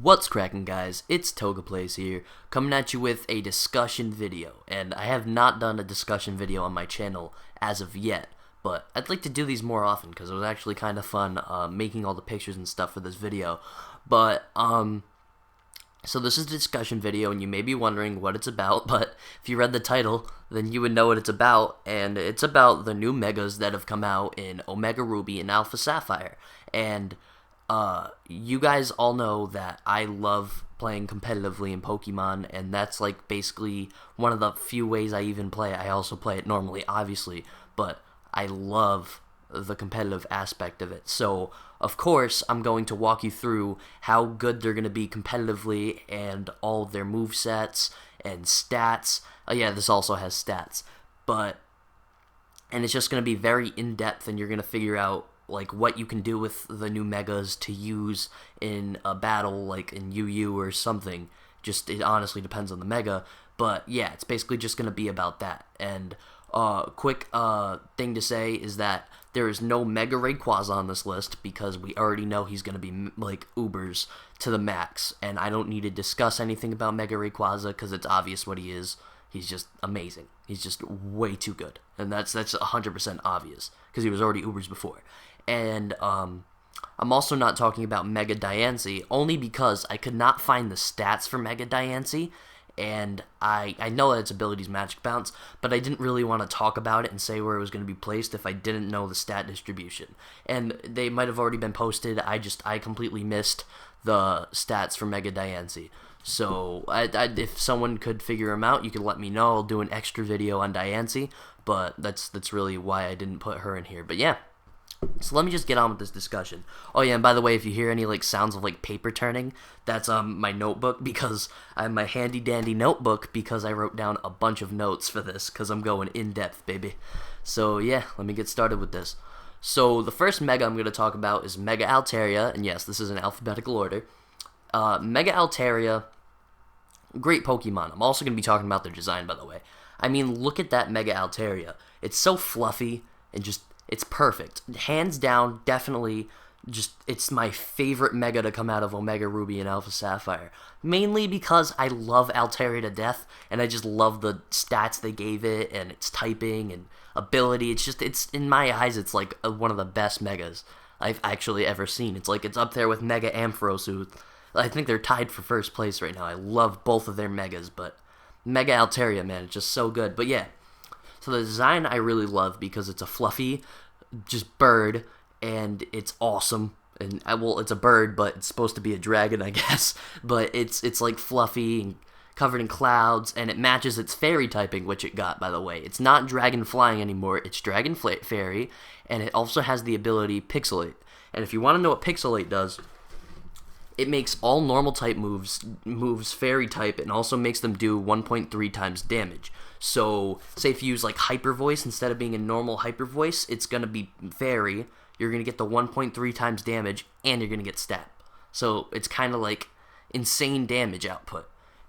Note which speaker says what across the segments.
Speaker 1: What's cracking, guys? It's Togeplays here, coming at you with a discussion video, and I have not done a discussion video on my channel as of yet, but I'd like to do these more often because it was actually kind of fun making all the pictures and stuff for this video. But so this is a discussion video, and you may be wondering what it's about, but if you read the title, then you would know what it's about, and it's about the new Megas that have come out in Omega Ruby and Alpha Sapphire, and you guys all know that I love playing competitively in Pokemon, and that's like basically one of the few ways I even play it. I also play it normally, obviously, but I love the competitive aspect of it. So, of course, I'm going to walk you through how good they're going to be competitively and all of their movesets and stats. Oh yeah, this also has stats. And it's just going to be very in-depth, and you're going to figure out like what you can do with the new Megas to use in a battle, like in UU or something. Just, it honestly depends on the Mega, but yeah, it's basically just going to be about that. And quick thing to say is that there is no Mega Rayquaza on this list because we already know he's going to be like Ubers to the max, and I don't need to discuss anything about Mega Rayquaza because it's obvious what he is. He's just amazing. He's just way too good, and that's 100% obvious because he was already Ubers before. And I'm also not talking about Mega Diancie, only because I could not find the stats for Mega Diancie, and I know that its ability is Magic Bounce, but I didn't really want to talk about it and say where it was going to be placed if I didn't know the stat distribution. And they might have already been posted, I completely missed the stats for Mega Diancie. So, if someone could figure them out, you could let me know. I'll do an extra video on Diancie, but that's really why I didn't put her in here. But yeah. So let me just get on with this discussion. Oh yeah, and by the way, if you hear any like sounds of like paper turning, that's my notebook, because I have my handy dandy notebook because I wrote down a bunch of notes for this because I'm going in depth, baby. So yeah, let me get started with this. So the first Mega I'm going to talk about is Mega Altaria, and yes, this is in alphabetical order. Mega Altaria, great Pokemon. I'm also going to be talking about their design, by the way. I mean, look at that Mega Altaria. It's so fluffy and just, it's perfect. Hands down, definitely, just, it's my favorite Mega to come out of Omega Ruby and Alpha Sapphire. Mainly because I love Altaria to death, and I just love the stats they gave it, and its typing and ability. It's just, it's, in my eyes, it's like one of the best Megas I've actually ever seen. It's like, it's up there with Mega Ampharos, who, I think they're tied for first place right now. I love both of their Megas, but Mega Altaria, man, it's just so good. But yeah, so the design I really love because it's a fluffy, just bird, and it's awesome. And well, it's a bird, but it's supposed to be a dragon, I guess. But it's like fluffy and covered in clouds, and it matches its fairy typing, which it got, by the way. It's not dragon flying anymore, it's dragon fairy, and it also has the ability Pixelate. And if you want to know what Pixelate does, it makes all normal type moves fairy type, and also makes them do 1.3 times damage. So, say if you use like Hyper Voice instead of being a normal Hyper Voice, it's going to be fairy. You're going to get the 1.3 times damage, and you're going to get stat. So, it's kind of like insane damage output.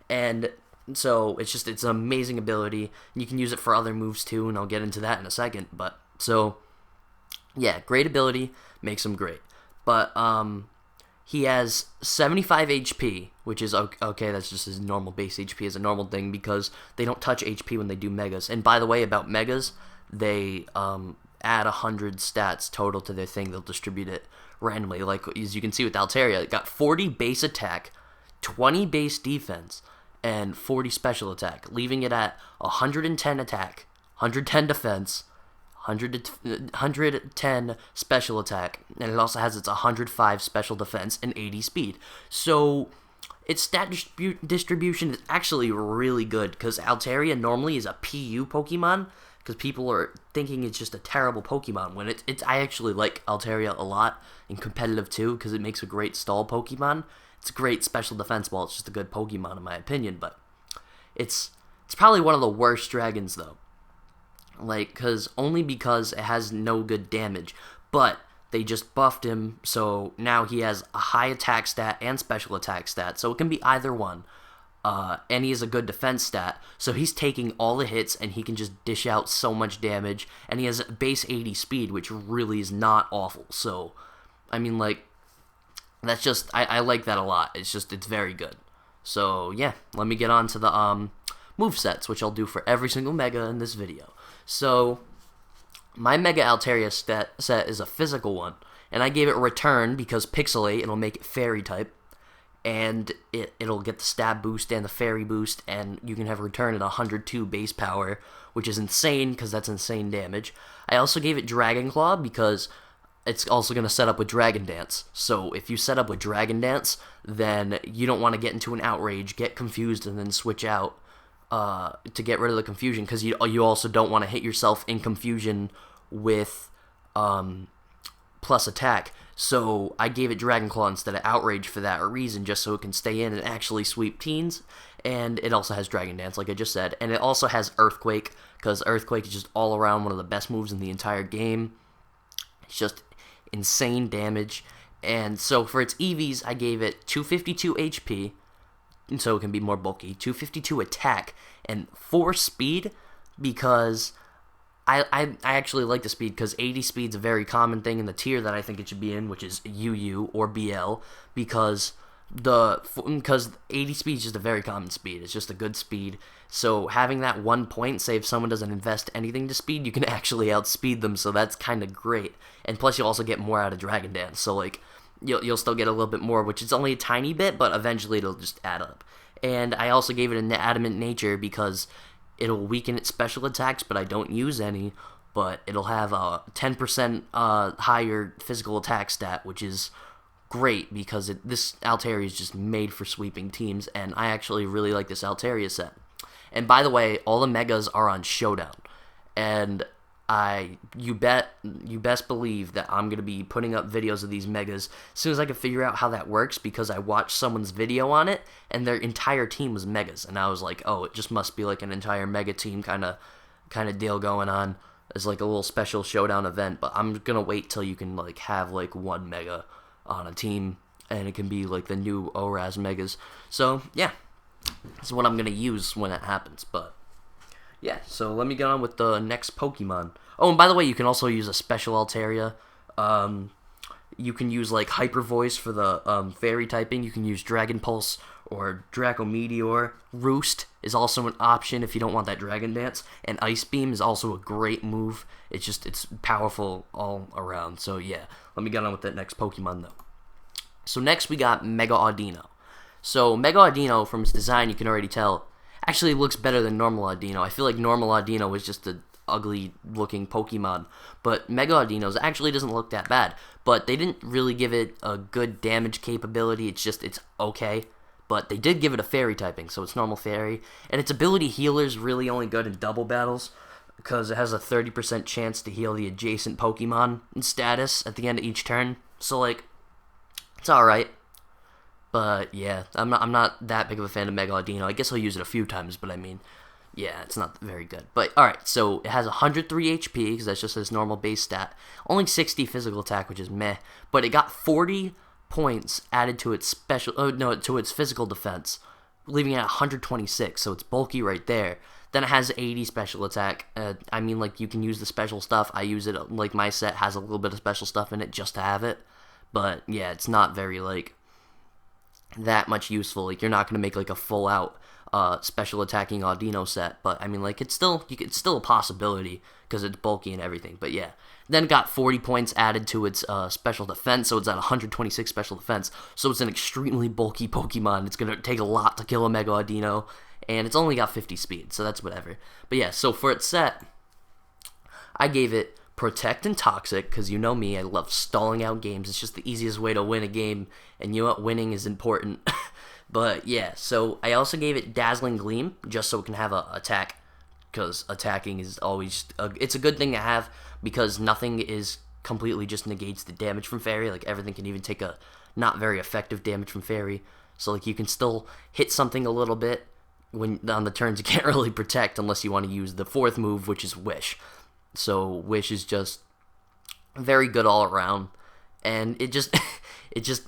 Speaker 1: And so, it's an amazing ability. You can use it for other moves too, and I'll get into that in a second. But, so, yeah, great ability, makes him great. But, he has 75 HP, which is okay, that's just his normal base HP is a normal thing because they don't touch HP when they do Megas. And by the way, about Megas, they add 100 stats total to their thing. They'll distribute it randomly. Like, as you can see with Altaria, it got 40 base attack, 20 base defense, and 40 special attack, leaving it at 110 attack, 110 defense, 110 special attack, and it also has its 105 special defense and 80 speed. So its stat distribution is actually really good, because Altaria normally is a PU Pokemon, because people are thinking it's just a terrible Pokemon, when I actually like Altaria a lot in competitive too, because it makes a great stall Pokemon. It's a great special defense ball. It's just a good Pokemon in my opinion, but it's probably one of the worst dragons though. Like, only because it has no good damage, but they just buffed him, so now he has a high attack stat and special attack stat, so it can be either one, and he has a good defense stat, so he's taking all the hits, and he can just dish out so much damage, and he has base 80 speed, which really is not awful. So, I mean, like, That's just, I like that a lot. It's very good. So, yeah, let me get on to the movesets, which I'll do for every single Mega in this video. So, my Mega Altaria set is a physical one, and I gave it Return because Pixelate, it'll make it Fairy type, and it'll get the stab boost and the fairy boost, and you can have Return at 102 base power, which is insane because that's insane damage. I also gave it Dragon Claw because it's also going to set up with Dragon Dance. So if you set up with Dragon Dance, then you don't want to get into an Outrage, get confused, and then switch out to get rid of the confusion, because you also don't want to hit yourself in confusion with plus attack. So I gave it Dragon Claw instead of Outrage for that reason, just so it can stay in and actually sweep teens. And it also has Dragon Dance, like I just said. And it also has Earthquake, because Earthquake is just all around one of the best moves in the entire game. It's just insane damage. And so for its EVs, I gave it 252 HP, so it can be more bulky, 252 attack, and 4 speed, because I actually like the speed, because 80 speed's a very common thing in the tier that I think it should be in, which is UU or BL, because 80 speed is just a very common speed. It's just a good speed. So having that 1 point, say if someone doesn't invest anything to speed, you can actually outspeed them, so that's kind of great. And plus you also get more out of Dragon Dance, so like you'll still get a little bit more, which is only a tiny bit, but eventually it'll just add up. And I also gave it an Adamant Nature because it'll weaken its special attacks, but I don't use any. But it'll have a 10% higher physical attack stat, which is great because this Altaria is just made for sweeping teams, and I actually really like this Altaria set. And by the way, all the Megas are on Showdown, and you best believe that I'm gonna be putting up videos of these Megas as soon as I can figure out how that works, because I watched someone's video on it and their entire team was Megas, and I was like, oh, it just must be like an entire Mega team kind of deal going on as like a little special Showdown event. But I'm gonna wait till you can like have like one Mega on a team, and it can be like the new ORAS Megas. So yeah, that's what I'm gonna use when it happens. But yeah, so let me get on with the next Pokemon. Oh, and by the way, you can also use a special Altaria. You can use like Hyper Voice for the Fairy typing. You can use Dragon Pulse or Draco Meteor. Roost is also an option if you don't want that Dragon Dance. And Ice Beam is also a great move. It's powerful all around. So yeah, let me get on with that next Pokemon though. So next we got Mega Audino. So Mega Audino, from its design, you can already tell, actually looks better than normal Audino. I feel like normal Audino was just an ugly looking Pokemon, but Mega Audino's actually doesn't look that bad. But they didn't really give it a good damage capability. It's okay. But they did give it a Fairy typing, so it's normal Fairy. And its ability Healer's really only good in double battles, because it has a 30% chance to heal the adjacent Pokemon in status at the end of each turn. So like, it's alright. But yeah, I'm not that big of a fan of Mega Audino. I guess I'll use it a few times, but I mean, yeah, it's not very good. But alright, so it has 103 HP, because that's just its normal base stat. Only 60 physical attack, which is meh. But it got 40 points added to its to its physical defense, leaving it at 126, so it's bulky right there. Then it has 80 special attack. I mean, like, you can use the special stuff. I use it, like, my set has a little bit of special stuff in it just to have it. But yeah, it's not very, like, that much useful. Like, you're not going to make like a full out special attacking Audino set, but I mean, like, it's still a possibility because it's bulky and everything. But yeah, then it got 40 points added to its special defense, so it's at 126 special defense. So it's an extremely bulky Pokemon. It's going to take a lot to kill a Mega Audino, and it's only got 50 speed, so that's whatever. But yeah, so for its set, I gave it Protect and Toxic, because you know me, I love stalling out games. It's just the easiest way to win a game, and you know what, winning is important. But yeah, so I also gave it Dazzling Gleam, just so it can have a attack, because attacking is always, it's a good thing to have, because nothing is completely just negates the damage from Fairy. Like, everything can even take a not very effective damage from Fairy. So like, you can still hit something a little bit when on the turns you can't really protect unless you want to use the fourth move, which is Wish. So Wish is just very good all around, and it just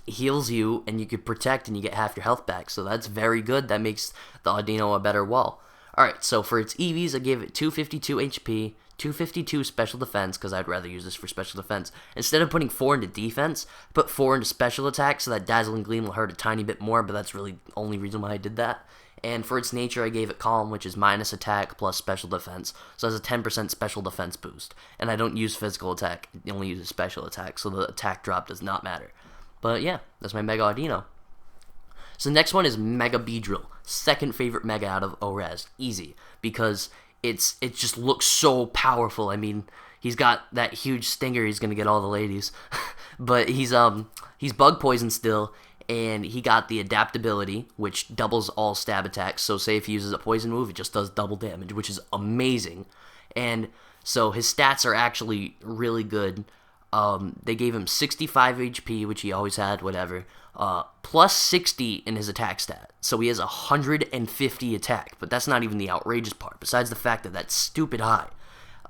Speaker 1: heals you, and you can protect, and you get half your health back. So that's very good. That makes the Audino a better wall. Alright, so for its EVs, I gave it 252 HP, 252 special defense, because I'd rather use this for special defense. Instead of putting 4 into defense, put 4 into special attack, so that Dazzling Gleam will hurt a tiny bit more, but that's really the only reason why I did that. And for its nature, I gave it Calm, which is minus attack plus special defense, so it has a 10% special defense boost. And I don't use physical attack, it only uses special attack, so the attack drop does not matter. But yeah, that's my Mega Audino. So the next one is Mega Beedrill, second favorite Mega out of ORAS. Easy, because it just looks so powerful. I mean, he's got that huge stinger, he's gonna get all the ladies. But he's bug poison still, and he got the adaptability, which doubles all stab attacks. So say if he uses a poison move, it just does double damage, which is amazing. And so his stats are actually really good. They gave him 65 HP, which he always had, whatever, plus 60 in his attack stat. So he has 150 attack, but that's not even the outrageous part, besides the fact that that's stupid high.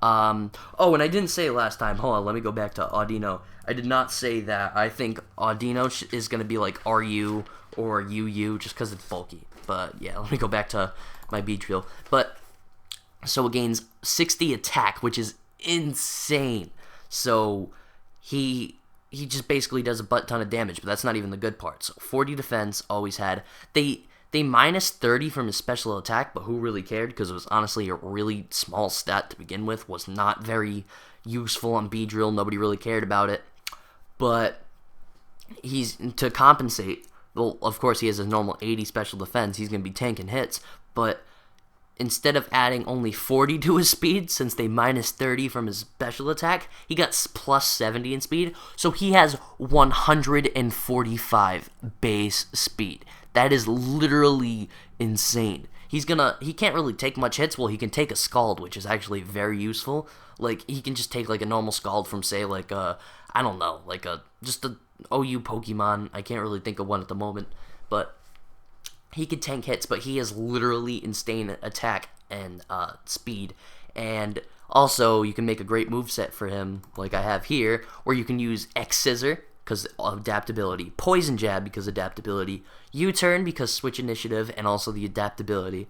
Speaker 1: Oh, and I didn't say last time, hold on, let me go back to Audino. I did not say that I think Audino is going to be like RU or UU, just because it's bulky. But yeah, let me go back to my Beedrill. But, so it gains 60 attack, which is insane. So he just basically does a butt ton of damage, but that's not even the good part. So 40 defense, always had. They minus 30 from his special attack, but who really cared? Because it was honestly a really small stat to begin with. Was not very useful on Beedrill. Nobody really cared about it. But he's, to compensate, well, of course he has a normal 80 special defense. He's going to be tanking hits. But instead of adding only 40 to his speed, since they minus 30 from his special attack, he got plus 70 in speed. So he has 145 base speed. That is literally insane. He can't really take much hits. Well, he can take a Scald, which is actually very useful. Like, he can just take, like, a normal Scald from, say, like, I don't know, like, just a OU Pokemon. I can't really think of one at the moment. But he can tank hits, but he has literally insane attack and speed. And also, you can make a great moveset for him, like I have here, where you can use X-Scissor, because adaptability, Poison Jab because adaptability, U-Turn because switch initiative, and also the adaptability,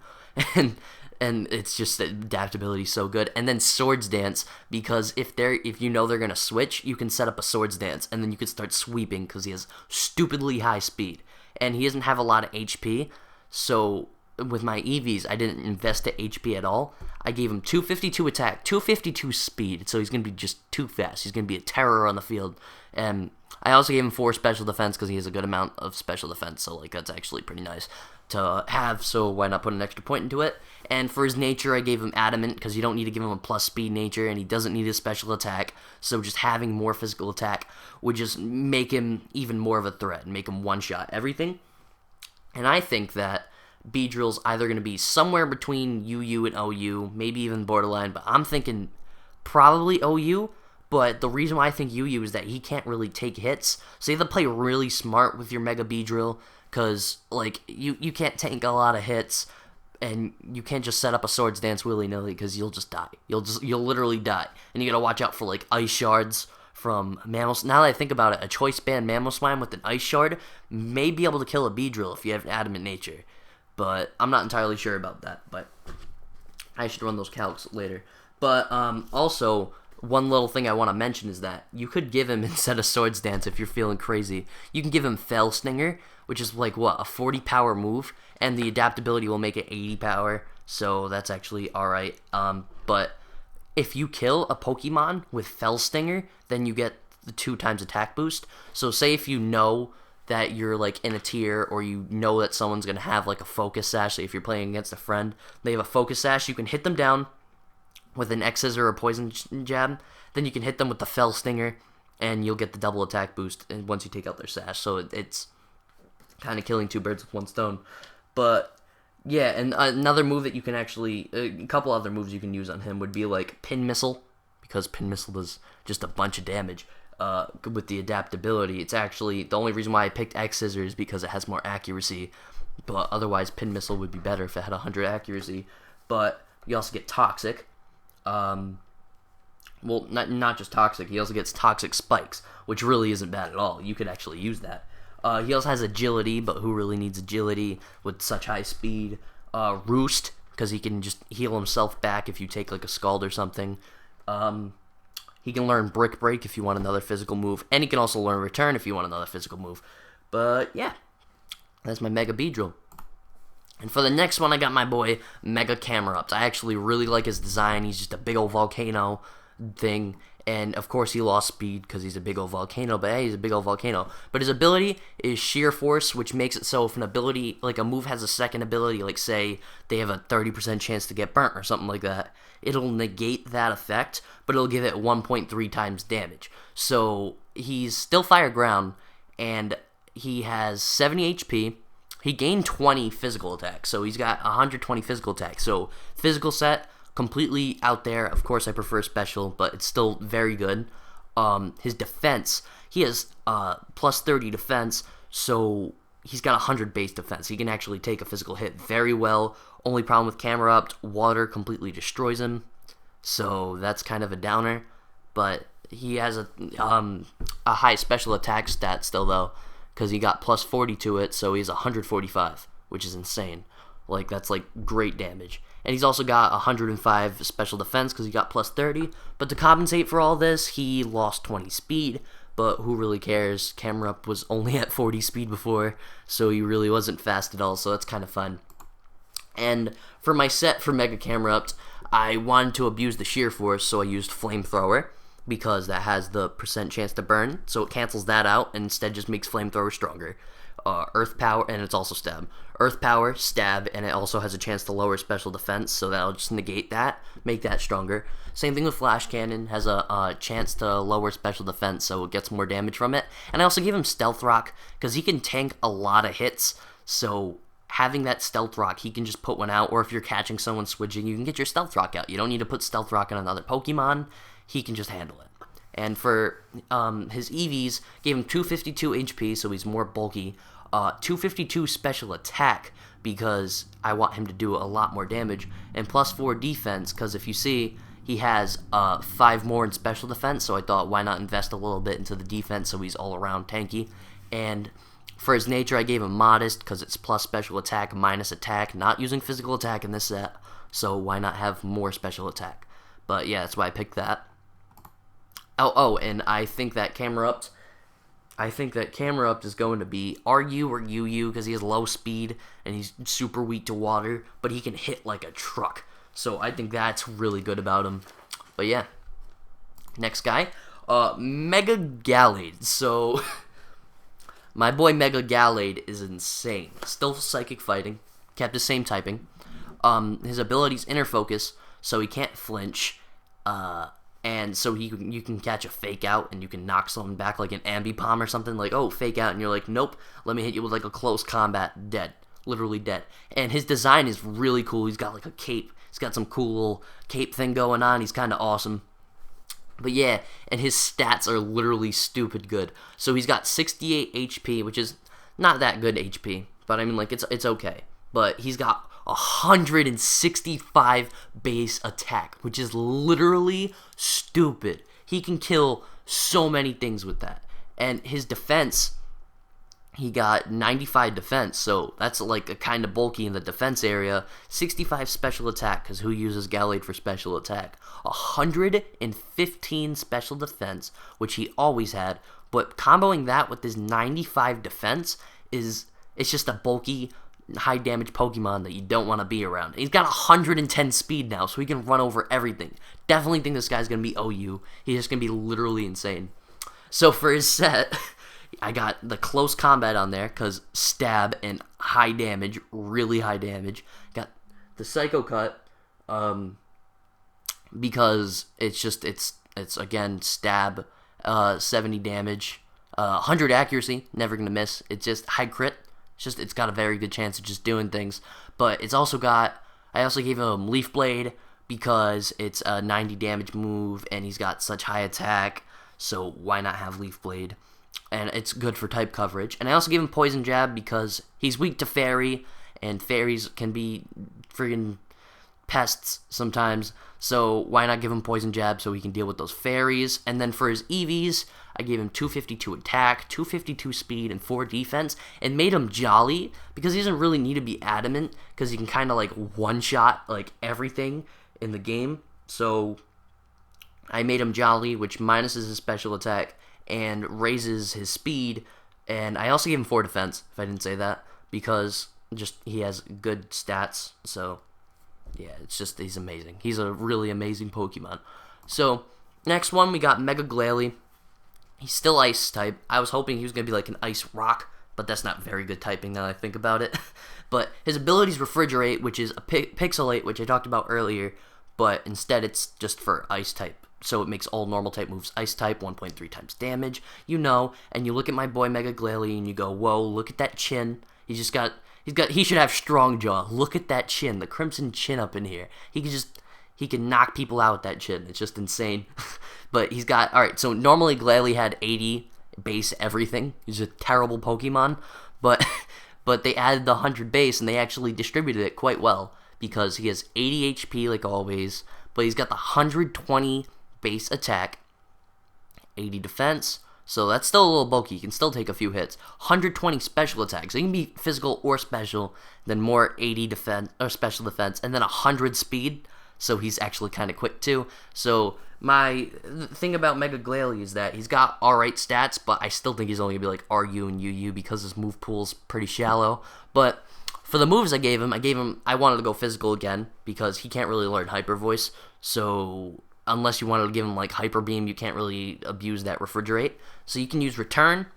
Speaker 1: and it's just that adaptability is so good. And then Swords Dance, because if you know they're gonna switch, you can set up a Swords Dance, and then you can start sweeping because he has stupidly high speed, and he doesn't have a lot of HP. So with my EVs, I didn't invest the HP at all. I gave him 252 attack, 252 speed, so he's gonna be just too fast. He's gonna be a terror on the field. And I also gave him 4 special defense because he has a good amount of special defense, so like that's actually pretty nice to have, so why not put an extra point into it? And for his nature, I gave him Adamant because you don't need to give him a plus speed nature, and he doesn't need a special attack, so just having more physical attack would just make him even more of a threat and make him one-shot everything. And I think that Beedrill's either going to be somewhere between UU and OU, maybe even borderline, but I'm thinking probably OU. But the reason why I think UU is that he can't really take hits, so you have to play really smart with your Mega Beedrill, because like you can't tank a lot of hits, and you can't just set up a Swords Dance willy-nilly because you'll just die. You'll literally die, and you gotta watch out for like Ice Shards from Mammals. Now that I think about it, a Choice Band Mamoswine with an Ice Shard may be able to kill a Beedrill if you have an Adamant nature, but I'm not entirely sure about that. But I should run those calcs later. But also, one little thing I want to mention is that you could give him, instead of Swords Dance, if you're feeling crazy, you can give him Fell Stinger, which is like, what, a 40 power move, and the adaptability will make it 80 power, so that's actually alright. But if you kill a Pokemon with Fell Stinger, then you get the 2 times attack boost. So say if you know that you're like in a tier, or you know that someone's going to have like a Focus Sash, say if you're playing against a friend, they have a Focus Sash, you can hit them down with an X-Scissor or Poison Jab, then you can hit them with the Fell Stinger, and you'll get the double attack boost once you take out their Sash. So it's kind of killing 2 birds with 1 stone. But yeah, and another move that you can actually, a couple other moves you can use on him would be like Pin Missile, because Pin Missile does just a bunch of damage. With the adaptability, it's actually, the only reason why I picked X-Scissor is because it has more accuracy, but otherwise Pin Missile would be better if it had 100 accuracy. But you also get Toxic. Well, not just Toxic, he also gets Toxic Spikes, which really isn't bad at all. You could actually use that. He also has Agility, but who really needs Agility with such high speed? Roost, because he can just heal himself back if you take like a Scald or something. He can learn Brick Break if you want another physical move, and he can also learn Return if you want another physical move. But yeah, that's my Mega Beedrill. And for the next one, I got my boy Mega Camerupt. I actually really like his design. He's just a big old volcano thing. And of course he lost speed because he's a big old volcano, but hey, he's a big old volcano. But his ability is Sheer Force, which makes it so if an ability, like a move has a second ability, like say they have a 30% chance to get burnt or something like that, it'll negate that effect, but it'll give it 1.3 times damage. So he's still Fire Ground, and he has 70 HP. He gained 20 physical attack, so he's got 120 physical attack. So physical set, completely out there. Of course, I prefer special, but it's still very good. His defense, he has plus 30 defense, so he's got 100 base defense. He can actually take a physical hit very well. Only problem with Camerupt, water completely destroys him, so that's kind of a downer. But he has a high special attack stat still, though, because he got plus 40 to it, so he's 145, which is insane. Like, that's like great damage. And he's also got 105 special defense because he got plus 30. But to compensate for all this, he lost 20 speed. But who really cares? Camerupt was only at 40 speed before, so he really wasn't fast at all, so that's kind of fun. And for my set for Mega Camerupt, I wanted to abuse the Sheer Force, so I used Flamethrower, because that has the % chance to burn, so it cancels that out and instead just makes Flamethrower stronger. Earth Power, and it's also Stab. Earth Power, Stab, and it also has a chance to lower special defense, so that'll just negate that, make that stronger. Same thing with Flash Cannon, has a chance to lower special defense, so it gets more damage from it. And I also gave him Stealth Rock, because he can tank a lot of hits, so having that Stealth Rock, he can just put one out, or if you're catching someone switching, you can get your Stealth Rock out. You don't need to put Stealth Rock on another Pokemon, he can just handle it. And for his EVs, gave him 252 HP, so he's more bulky. 252 special attack, because I want him to do a lot more damage. And plus 4 defense, because if you see, he has 5 more in special defense, so I thought, why not invest a little bit into the defense so he's all around tanky. And for his nature, I gave him Modest, because it's plus special attack, minus attack, not using physical attack in this set, so why not have more special attack? But yeah, that's why I picked that. Oh, and I think that Camerupt is going to be RU or UU because he has low speed and he's super weak to water, but he can hit like a truck. So I think that's really good about him. But yeah, next guy, Mega Gallade. So my boy Mega Gallade is insane. Still Psychic Fighting, kept the same typing. His ability's Inner Focus, so he can't flinch. And so you can catch a Fake Out and you can knock someone back like an Ambipom or something, like, oh, Fake Out, and you're like, nope, let me hit you with like a close combat, dead, literally dead. And his design is really cool. He's got like a cape. He's got some cool little cape thing going on. He's kind of awesome. But yeah, and his stats are literally stupid good. So he's got 68 HP, which is not that good HP, but I mean, like, it's okay. But he's got 165 base attack, which is literally stupid. He can kill so many things with that. And his defense, he got 95 defense, so that's like a kind of bulky in the defense area. 65 special attack, because who uses Gallade for special attack? 115 special defense, which he always had, but comboing that with his 95 defense it's just a bulky, high damage Pokemon that you don't want to be around. He's got 110 speed now, so he can run over everything. Definitely think this guy's going to be OU. He's just going to be literally insane. So for his set, I got the close combat on there, because Stab and high damage, really high damage. Got the Psycho Cut, because it's again, Stab, 70 damage, 100 accuracy, never going to miss. It's just high crit. It's got a very good chance of just doing things. But it's also got, I also gave him Leaf Blade because it's a 90 damage move and he's got such high attack, so why not have Leaf Blade? And it's good for type coverage. And I also gave him Poison Jab because he's weak to Fairy, and Fairies can be friggin' pests sometimes, so why not give him Poison Jab so he can deal with those fairies? And then for his EVs, I gave him 252 attack, 252 speed, and 4 defense, and made him Jolly, because he doesn't really need to be adamant, because he can kind of like one-shot like everything in the game. So I made him Jolly, which minuses his special attack and raises his speed, and I also gave him 4 defense, if I didn't say that, because just he has good stats, so yeah, it's just, he's amazing. He's a really amazing Pokemon. So, next one, we got Mega Glalie. He's still Ice type. I was hoping he was going to be like an Ice Rock, but that's not very good typing now that I think about it. But his ability is Refrigerate, which is a Pixelate, which I talked about earlier, but instead it's just for Ice type. So it makes all normal type moves Ice type, 1.3 times damage, you know, and you look at my boy Mega Glalie and you go, whoa, look at that chin. He should have strong jaw. Look at that chin, the crimson chin up in here. He can knock people out with that chin. It's just insane. But he's got, alright, so normally Glalie had 80 base everything. He's a terrible Pokemon, but they added the 100 base and they actually distributed it quite well, because he has 80 HP like always, but he's got the 120 base attack, 80 defense, so that's still a little bulky. He can still take a few hits. 120 special attack, so he can be physical or special, then more 80 defense or special defense, and then 100 speed, so he's actually kind of quick too. So my thing about Mega Glalie is that he's got alright stats, but I still think he's only gonna be like RU and UU because his move pool's pretty shallow. But for the moves I gave him, I wanted to go physical again because he can't really learn Hyper Voice, so unless you wanted to give him like Hyper Beam, you can't really abuse that Refrigerate. So you can use Return,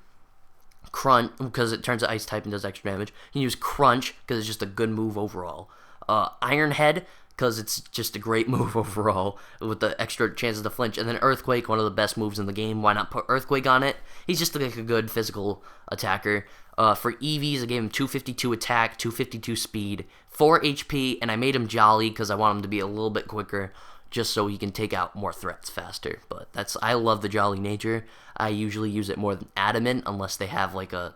Speaker 1: Crunch, because it turns to Ice type and does extra damage. You can use Crunch, because it's just a good move overall. Iron Head, because it's just a great move overall, with the extra chances to flinch. And then Earthquake, one of the best moves in the game. Why not put Earthquake on it? He's just like a good physical attacker. For EVs, I gave him 252 attack, 252 speed, 4 HP, and I made him Jolly, because I want him to be a little bit quicker, just so he can take out more threats faster. But I love the Jolly nature. I usually use it more than Adamant, unless they have like a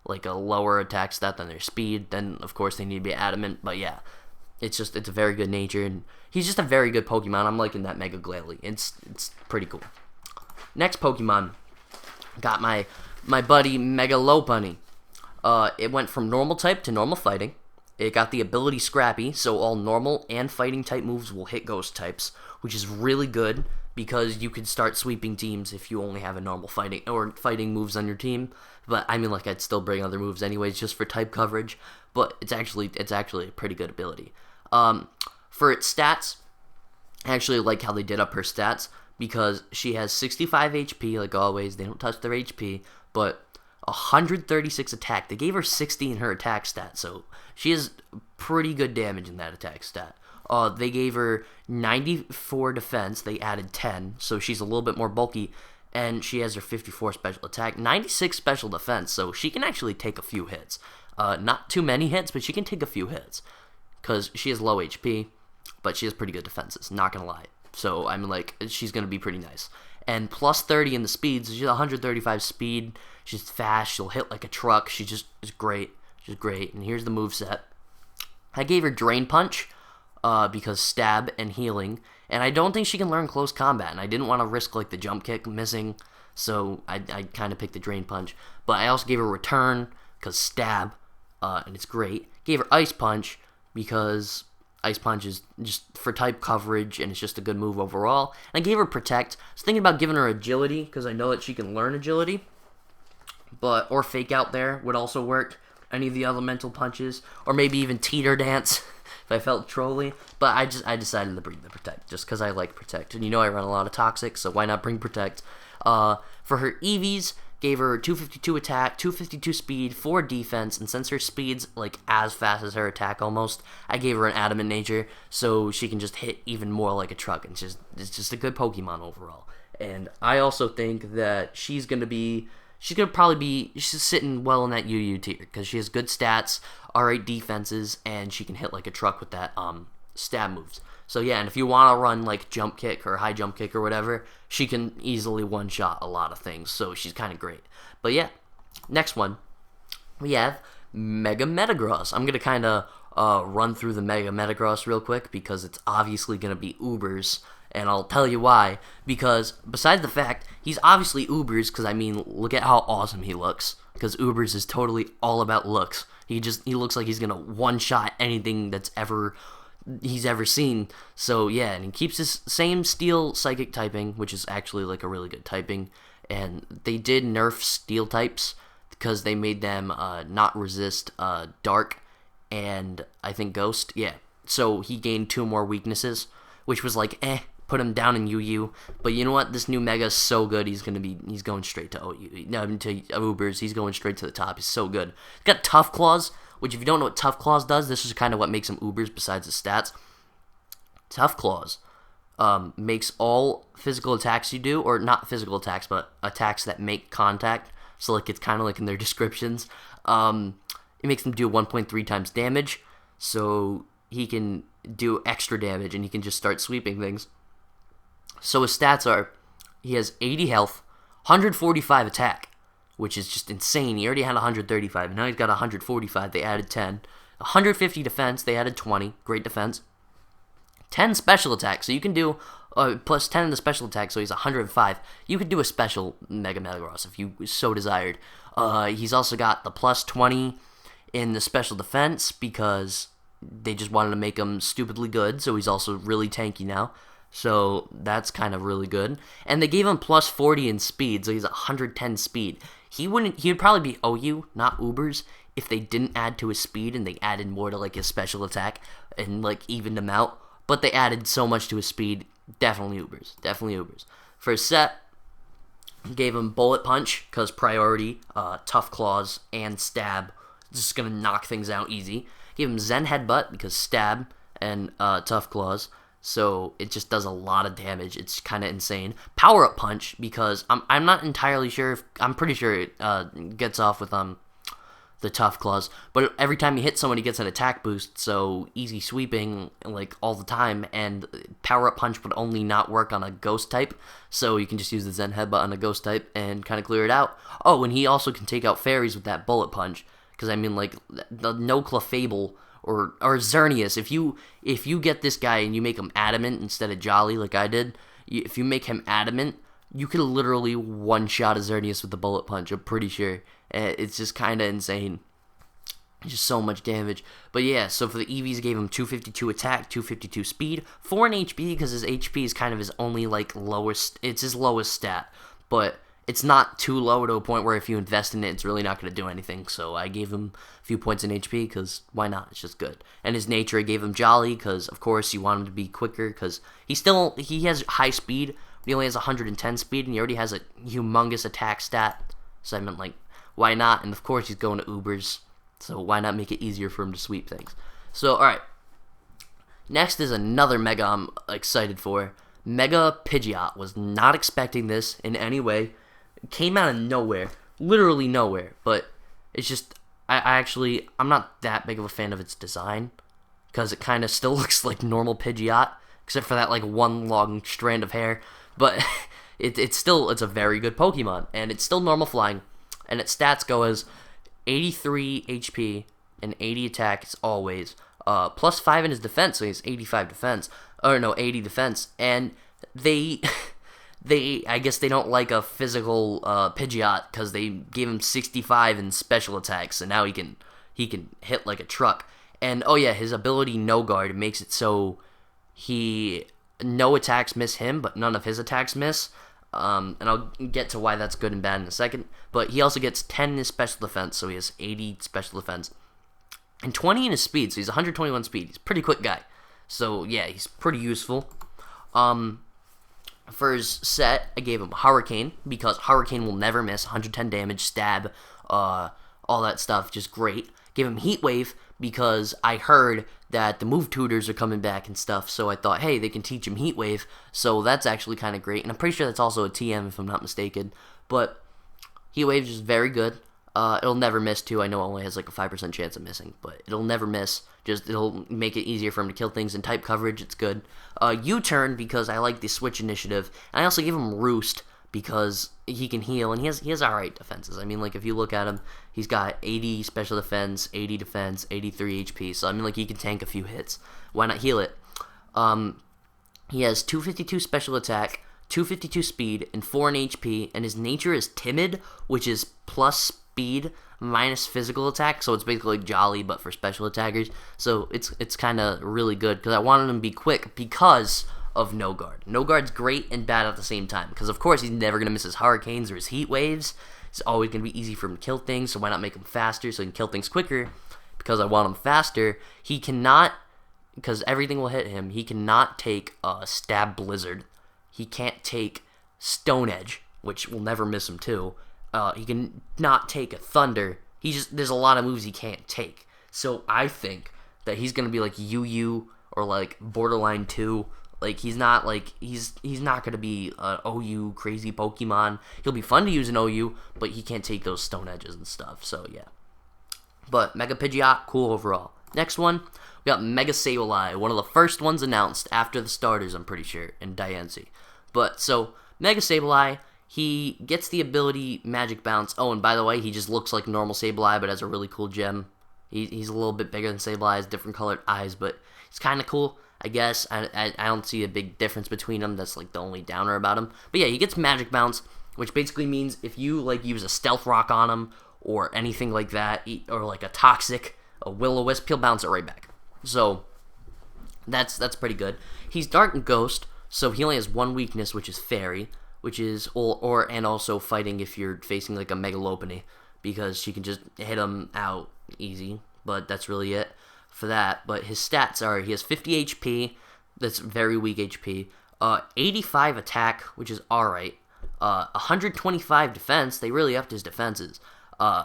Speaker 1: lower attack stat than their speed. Then of course they need to be Adamant. But yeah, it's a very good nature, and he's just a very good Pokemon. I'm liking that Mega Glalie. It's pretty cool. Next Pokemon, got my buddy Mega Lopunny. It went from normal type to normal fighting. It got the ability Scrappy, so all normal and fighting type moves will hit ghost types, which is really good because you can start sweeping teams if you only have a normal fighting moves on your team. But I mean, like, I'd still bring other moves anyways just for type coverage. But it's actually a pretty good ability. For its stats, I actually like how they did up her stats because she has 65 HP like always. They don't touch their HP, but 136 attack. They gave her 60 in her attack stat, so she has pretty good damage in that attack stat. They gave her 94 defense. They added 10, so she's a little bit more bulky, and she has her 54 special attack, 96 special defense, so she can actually take a few hits. Not too many hits, but she can take a few hits, because she has low HP, but she has pretty good defenses, not gonna lie. So, I mean, like, she's gonna be pretty nice. And plus 30 in the speeds, she's 135 speed, she's fast, she'll hit like a truck, she just is great. She's great. And here's the moveset. I gave her Drain Punch, because stab and healing, and I don't think she can learn close combat, and I didn't want to risk like the jump kick missing, so I kind of picked the Drain Punch. But I also gave her Return, because stab, and it's great. Gave her Ice Punch, because Ice Punch is just for type coverage, and it's just a good move overall. And I gave her Protect. I was thinking about giving her Agility, because I know that she can learn Agility, or Fake Out there would also work. Any of the elemental punches, or maybe even Teeter Dance if I felt trolly. But I decided to bring the Protect just because I like Protect, and you know I run a lot of Toxic, so why not bring Protect? For her EVs, gave her 252 attack, 252 speed, 4 defense, and since her speed's like as fast as her attack almost, I gave her an Adamant nature so she can just hit even more like a truck. And it's just a good Pokemon overall. And I also think that she's gonna probably be sitting well in that UU tier because she has good stats, alright defenses, and she can hit like a truck with that stab moves. So yeah, and if you want to run like jump kick or high jump kick or whatever, she can easily one-shot a lot of things, so she's kind of great. But yeah, next one, we have Mega Metagross. I'm going to kind of run through the Mega Metagross real quick because it's obviously going to be Ubers. And I'll tell you why. Because besides the fact he's obviously Ubers, because I mean, look at how awesome he looks. Because Ubers is totally all about looks. He looks like he's gonna one-shot anything he's ever seen. So yeah, and he keeps his same Steel Psychic typing, which is actually like a really good typing. And they did nerf Steel types because they made them not resist Dark and I think Ghost. Yeah, so he gained 2 more weaknesses, which was like put him down in UU. But you know what? This new Mega is so good. He's going straight to OU. No, to Ubers. He's going straight to the top. He's so good. He's got Tough Claws, which if you don't know what Tough Claws does, this is kind of what makes him Ubers besides his stats. Tough Claws makes all physical attacks you do, or not physical attacks, but attacks that make contact. So like it's kind of like in their descriptions. It makes them do 1.3 times damage. So he can do extra damage and he can just start sweeping things. So his stats are, he has 80 health, 145 attack, which is just insane. He already had 135, and now he's got 145. They added 10. 150 defense, they added 20. Great defense. 10 special attack, so you can do plus 10 in the special attack, so he's 105. You could do a special Mega Metagross if you so desired. He's also got the plus 20 in the special defense because they just wanted to make him stupidly good, so he's also really tanky now. So that's kind of really good. And they gave him plus 40 in speed, so he's 110 speed. He would probably be OU, not Ubers, if they didn't add to his speed and they added more to like his special attack and like evened him out. But they added so much to his speed, definitely Ubers. Definitely Ubers. For his set, gave him Bullet Punch, because priority, Tough Claws, and Stab. Just gonna knock things out easy. Gave him Zen Headbutt, because Stab and Tough Claws. So it just does a lot of damage. It's kind of insane. Power Up Punch, because I'm not entirely sure I'm pretty sure it gets off with the Tough Claws, but every time you hit someone he gets an attack boost, so easy sweeping like all the time. And Power Up Punch would only not work on a Ghost type, so you can just use the Zen Headbutt on a Ghost type and kind of clear it out. Oh, and he also can take out fairies with that Bullet Punch, because I mean like the No Clefable or Xerneas, if you get this guy and you make him adamant instead of Jolly like I did, if you make him adamant, you could literally one-shot a Xerneas with the Bullet Punch, I'm pretty sure. It's just kind of insane. Just so much damage. But yeah, so for the EVs, gave him 252 attack, 252 speed, 4 in HP, because his HP is kind of his only, like, it's his lowest stat. But it's not too low to a point where if you invest in it, it's really not going to do anything. So I gave him a few points in HP, because why not? It's just good. And his nature, I gave him Jolly, because, of course, you want him to be quicker, because he has high speed, but he only has 110 speed, and he already has a humongous attack stat. So I meant, like, why not? And, of course, he's going to Ubers, so why not make it easier for him to sweep things? So, alright. Next is another Mega I'm excited for. Mega Pidgeot. Was not expecting this in any way. It came out of nowhere. Literally nowhere. But it's just, I'm not that big of a fan of its design, because it kind of still looks like normal Pidgeot, except for that, like, one long strand of hair. But it's a very good Pokemon, and it's still normal flying. And its stats go as 83 HP and 80 attack as always. Plus 5 in his defense, so he has 85 defense. Or no, 80 defense. And I guess they don't like a physical Pidgeot, because they gave him 65 in special attacks, so now he can hit like a truck. And oh yeah, his ability No Guard makes it so no attacks miss him, but none of his attacks miss. And I'll get to why that's good and bad in a second. But he also gets 10 in his special defense, so he has 80 special defense. And 20 in his speed, so he's 121 speed. He's a pretty quick guy. So yeah, he's pretty useful. For his set, I gave him Hurricane, because Hurricane will never miss. 110 damage, stab, all that stuff, just great. Gave him Heat Wave, because I heard that the move tutors are coming back and stuff, so I thought, hey, they can teach him Heat Wave, so that's actually kind of great. And I'm pretty sure that's also a TM, if I'm not mistaken. But Heat Wave is very good. It'll never miss, too. I know it only has like a 5% chance of missing, but it'll never miss. Just, it'll make it easier for him to kill things. In type coverage, it's good. U-Turn, because I like the Switch initiative. And I also gave him Roost, because he can heal, and he has alright defenses. I mean, like, if you look at him, he's got 80 special defense, 80 defense, 83 HP, so I mean, like, he can tank a few hits. Why not heal it? He has 252 special attack, 252 speed, and 4 in HP, and his nature is timid, which is plus speed minus physical attack, so it's basically like Jolly, but for special attackers. So it's kind of really good, because I wanted him to be quick because of No Guard. No Guard's great and bad at the same time, because of course he's never going to miss his hurricanes or his heat waves. It's always going to be easy for him to kill things, so why not make him faster so he can kill things quicker? Because I want him faster. He cannot, because everything will hit him, he cannot take a Stab Blizzard. He can't take Stone Edge, which will never miss him too. He can not take a Thunder. There's a lot of moves he can't take. So I think that he's gonna be like UU or like Borderline 2. Like he's not gonna be an OU crazy Pokemon. He'll be fun to use in OU, but he can't take those Stone Edges and stuff. So yeah. But Mega Pidgeot, cool overall. Next one, we got Mega Sableye, one of the first ones announced after the starters, I'm pretty sure, in Diancie. But, so, Mega Sableye, he gets the ability Magic Bounce. Oh, and by the way, he just looks like normal Sableye, but has a really cool gem. He's a little bit bigger than Sableye, has different colored eyes, but he's kind of cool, I guess. I don't see a big difference between them. That's, like, the only downer about him. But yeah, he gets Magic Bounce, which basically means if you, like, use a Stealth Rock on him, or anything like that, or, like, a Toxic, a Will-O-Wisp, he'll bounce it right back. So, that's pretty good. He's Dark and Ghost, so he only has one weakness, which is Fairy, which is, and also fighting if you're facing, like, a Mega Lopunny, because she can just hit him out easy, but that's really it for that. But his stats are, he has 50 HP, that's very weak HP, 85 attack, which is alright, 125 defense, they really upped his defenses.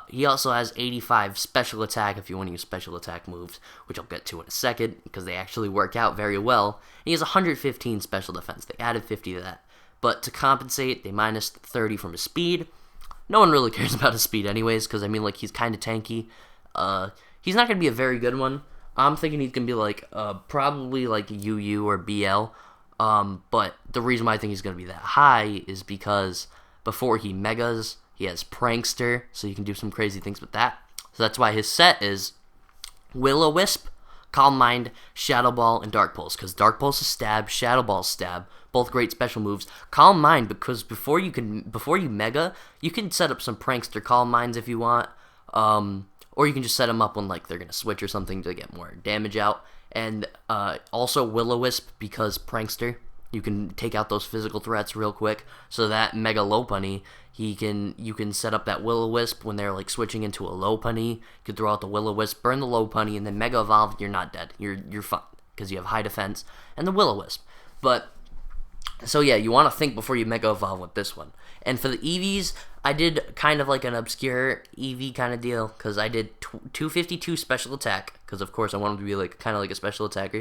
Speaker 1: He also has 85 special attack if you want to use special attack moves, which I'll get to in a second, because they actually work out very well. And he has 115 special defense. They added 50 to that. But to compensate, they minus 30 from his speed. No one really cares about his speed anyways, because, I mean, like, he's kind of tanky. He's not going to be a very good one. I'm thinking he's going to be, like, probably, like, UU or BL. But the reason why I think he's going to be that high is because before he Megas, he has Prankster, so you can do some crazy things with that. So that's why his set is Will-O-Wisp, Calm Mind, Shadow Ball, and Dark Pulse. Because Dark Pulse is stab, Shadow Ball is stab. Both great special moves. Calm Mind, because before you Mega, you can set up some Prankster Calm Minds if you want. Or you can just set them up when, like, they're going to switch or something to get more damage out. And also Will-O-Wisp, because Prankster, you can take out those physical threats real quick. So that Mega Lopunny, you can set up that Will-O-Wisp when they're, like, switching into a Lopunny. You can throw out the Will-O-Wisp, burn the Lopunny, and then Mega Evolve, you're not dead. You're fine, because you have high defense and the Will-O-Wisp. But, so yeah, you want to think before you Mega Evolve with this one. And for the EVs, I did kind of like an obscure EV kind of deal, because I did 252 special attack, because of course I wanted to be like kind of like a special attacker,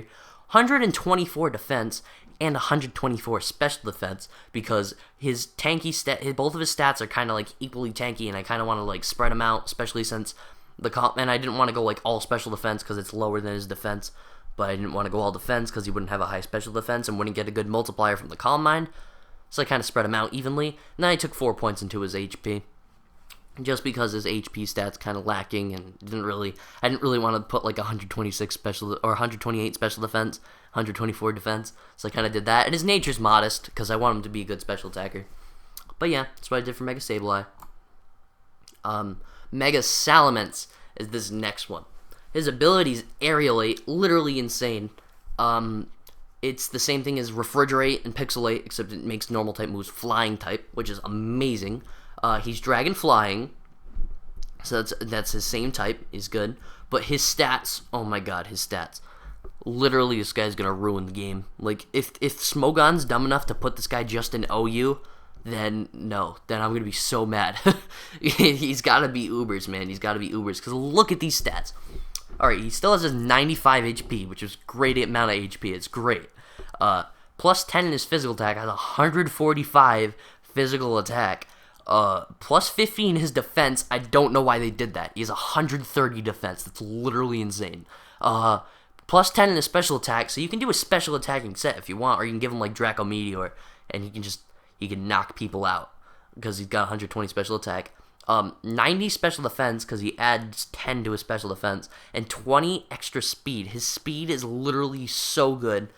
Speaker 1: 124 defense, and 124 special defense, because his tanky both of his stats are kind of like equally tanky, and I kind of want to like spread them out, especially since and I didn't want to go like all special defense because it's lower than his defense, but I didn't want to go all defense because he wouldn't have a high special defense and wouldn't get a good multiplier from the Calm Mind. So I kind of spread him out evenly, and then I took 4 points into his HP, just because his HP stats kind of lacking, and I didn't really want to put like 126 special or 128 special defense, 124 defense. So I kind of did that, and his nature's modest because I want him to be a good special attacker. But yeah, that's what I did for Mega Sableye. Mega Salamence is this next one. His abilities Aerialate, literally insane. It's the same thing as Refrigerate and Pixelate, except it makes normal type moves flying type, which is amazing. He's Dragon Flying, so that's his same type, is good. But his stats, oh my god, his stats. Literally, this guy's gonna ruin the game. Like, if Smogon's dumb enough to put this guy just in OU, then no, then I'm gonna be so mad. He's gotta be Ubers, man. He's gotta be Ubers, because look at these stats. Alright, he still has his 95 HP, which is a great amount of HP. It's great. Plus 10 in his physical attack, has 145 physical attack. Plus 15 in his defense. I don't know why they did that. He has 130 defense. That's literally insane. Plus 10 in his special attack, so you can do a special attacking set if you want, or you can give him like Draco Meteor, and he can knock people out. because he's got 120 special attack, 90 special defense because he adds 10 to his special defense, and 20 extra speed. His speed is literally so good.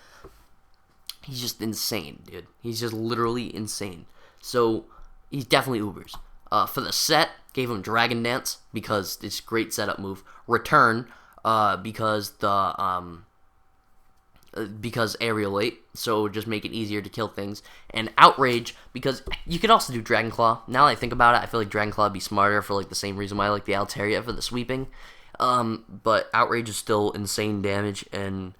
Speaker 1: He's just insane, dude. He's just literally insane. So he's definitely Ubers. For the set, gave him Dragon Dance because it's a great setup move. Return because Aerialate, so just make it easier to kill things. And Outrage because you could also do Dragon Claw. Now that I think about it, I feel like Dragon Claw would be smarter for like the same reason why I like the Altaria for the sweeping. But Outrage is still insane damage and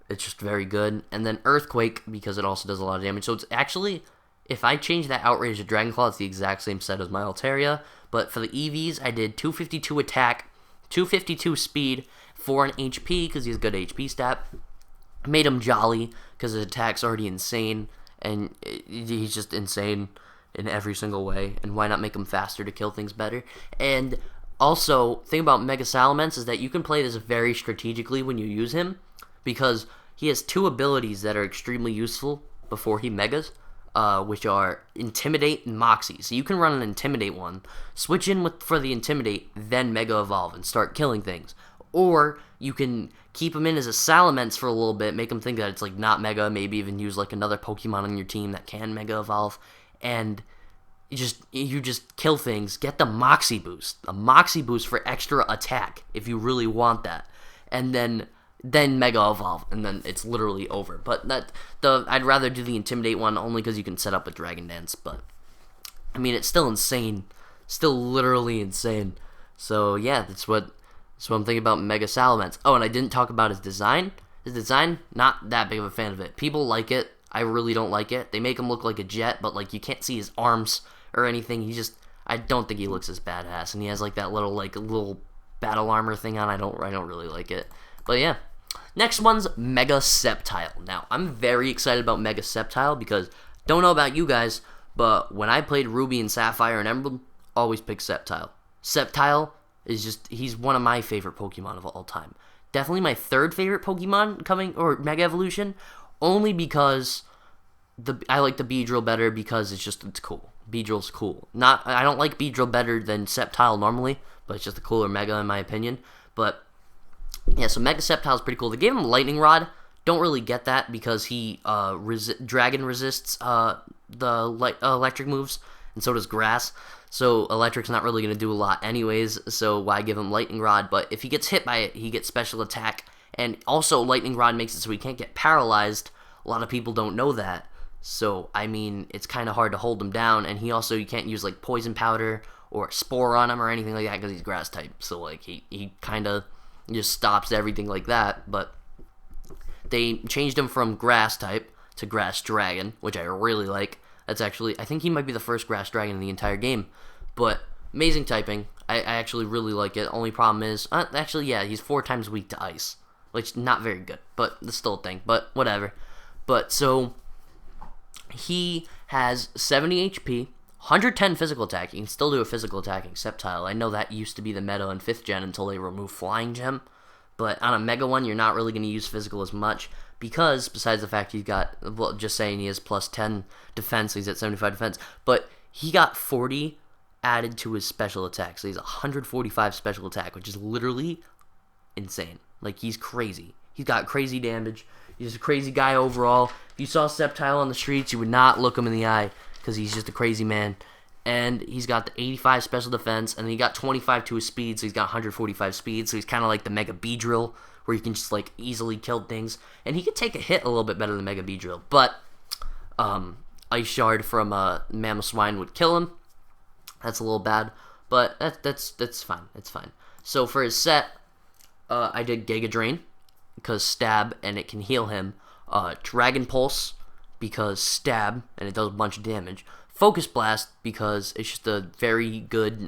Speaker 1: it's just very good. And then Earthquake because it also does a lot of damage. So it's actually, if I change that Outrage to Dragon Claw, it's the exact same set as my Altaria. But for the EVs, I did 252 attack, 252 speed, 4 in HP because he has a good HP stat. Made him Jolly because his attack's already insane, and he's just insane in every single way. And why not make him faster to kill things better? And also, thing about Mega Salamence is that you can play this very strategically when you use him, because he has 2 abilities that are extremely useful before he Megas, which are Intimidate and Moxie. So you can run an Intimidate one, switch in for the Intimidate, then Mega Evolve and start killing things. Or you can keep him in as a Salamence for a little bit, make him think that it's like not Mega, maybe even use like another Pokemon on your team that can Mega Evolve, and you just kill things. Get the Moxie boost, a Moxie boost for extra attack if you really want that, and then Mega Evolve, and then it's literally over. But I'd rather do the Intimidate one only because you can set up a Dragon Dance. But I mean, it's still insane, still literally insane. So yeah, that's what I'm thinking about Mega Salamence. Oh, and I didn't talk about his design. His design, not that big of a fan of it. People like it. I really don't like it. They make him look like a jet, but like you can't see his arms or anything. I don't think he looks as badass, and he has like that little battle armor thing on. I don't really like it. But yeah. Next one's Mega Sceptile. Now, I'm very excited about Mega Sceptile because, don't know about you guys, but when I played Ruby and Sapphire and Emerald, always picked Sceptile. Sceptile is he's one of my favorite Pokemon of all time. Definitely my 3rd favorite Pokemon or Mega Evolution, only because I like the Beedrill better because it's cool. Beedrill's cool. I don't like Beedrill better than Sceptile normally, but it's just a cooler Mega in my opinion. But yeah, so Mega Sceptile is pretty cool. They gave him Lightning Rod. Don't really get that because he Dragon resists the electric moves, and so does Grass. So Electric's not really going to do a lot anyways, so why give him Lightning Rod? But if he gets hit by it, he gets special attack. And also, Lightning Rod makes it so he can't get paralyzed. A lot of people don't know that. So, I mean, it's kind of hard to hold him down. And you can't use, like, Poison Powder or Spore on him or anything like that because he's Grass type. So, like, he kind of just stops everything like that. But they changed him from Grass type to Grass Dragon, which I really like. That's actually, I think he might be the first Grass Dragon in the entire game. But amazing typing. I actually really like it. Only problem is, he's 4 times weak to Ice. Which, not very good. But that's still a thing. But, whatever. But, so, he has 70 HP, 110 physical attack. You can still do a physical attacking Sceptile. I know that used to be the meta in 5th gen until they removed Flying Gem. But on a Mega one, you're not really going to use physical as much. Because, besides the fact he's got, well, just saying he has plus 10 defense, so he's at 75 defense, but he got 40 added to his special attack, so he's 145 special attack, which is literally insane. Like, he's crazy. He's got crazy damage. He's a crazy guy overall. If you saw Sceptile on the streets, you would not look him in the eye, because he's just a crazy man. And he's got the 85 special defense, and then he got 25 to his speed, so he's got 145 speed, so he's kind of like the Mega Beedrill, where you can just, like, easily kill things. And he could take a hit a little bit better than Mega Beedrill. But, Ice Shard from Mamoswine would kill him. That's a little bad. But that's fine. It's fine. So for his set, I did Giga Drain, because Stab, and it can heal him. Dragon Pulse, because Stab, and it does a bunch of damage. Focus Blast, because it's just a very good